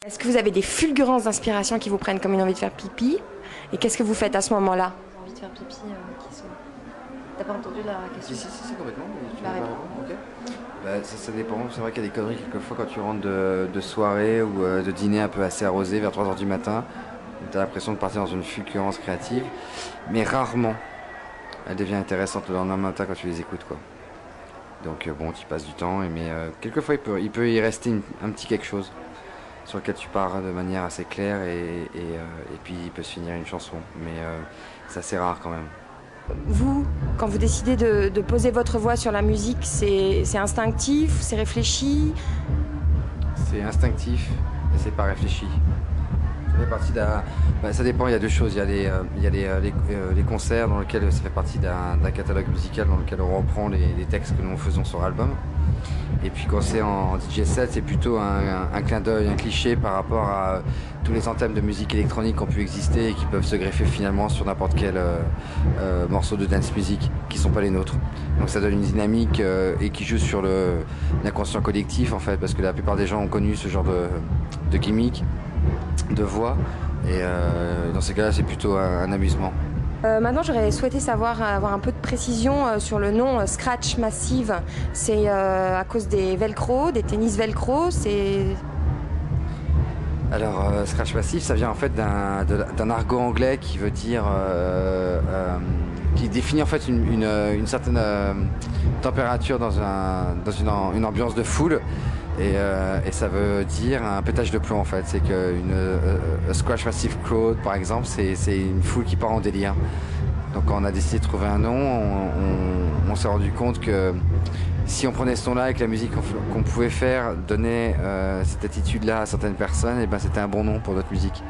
Est-ce que vous avez des fulgurances d'inspiration qui vous prennent comme une envie de faire pipi? Et qu'est-ce que vous faites à ce moment-là? Envie de faire pipi qui sont... T'as pas entendu la question? Si, complètement. Mais tu La veux pas réponse. répondre. Ok. Bah, ça dépend. C'est vrai qu'il y a des conneries quelquefois quand tu rentres de soirée ou de dîner un peu assez arrosé vers 3 h du matin. Tu as l'impression de partir dans une fulgurance créative. Mais rarement, elle devient intéressante le lendemain matin quand tu les écoutes, quoi. Donc bon, tu passes du temps. Mais quelquefois, il peut y rester un petit quelque chose sur lequel tu pars de manière assez claire et puis il peut se finir une chanson. Mais c'est assez rare quand même. Vous, quand vous décidez de poser votre voix sur la musique, c'est instinctif, c'est réfléchi? C'est instinctif et c'est pas réfléchi. Ça fait partie d'un... Bah, ça dépend, il y a deux choses. Il y a les concerts dans lesquels ça fait partie d'un catalogue musical dans lequel on reprend les textes que nous faisons sur l'album. Et puis quand c'est en DJ set, c'est plutôt un clin d'œil, un cliché par rapport à tous les anthèmes de musique électronique qui ont pu exister et qui peuvent se greffer finalement sur n'importe quel morceau de dance music qui ne sont pas les nôtres. Donc ça donne une dynamique et qui joue sur l'inconscient collectif en fait, parce que la plupart des gens ont connu ce genre de gimmick, de voix, et dans ces cas-là c'est plutôt un amusement. Maintenant, j'aurais souhaité avoir un peu de précision sur le nom Scratch Massive. C'est à cause des velcro, des tennis velcro, c'est... Alors, Scratch Massive, ça vient en fait d'un argot anglais qui veut dire... qui définit en fait une certaine température dans une ambiance de foule. Et ça veut dire un pétage de plomb en fait. C'est qu'une Scratch Massive Crowd par exemple, c'est une foule qui part en délire. Donc quand on a décidé de trouver un nom, on s'est rendu compte que si on prenait ce nom-là et que la musique qu'on pouvait faire donnait cette attitude-là à certaines personnes, et ben c'était un bon nom pour notre musique.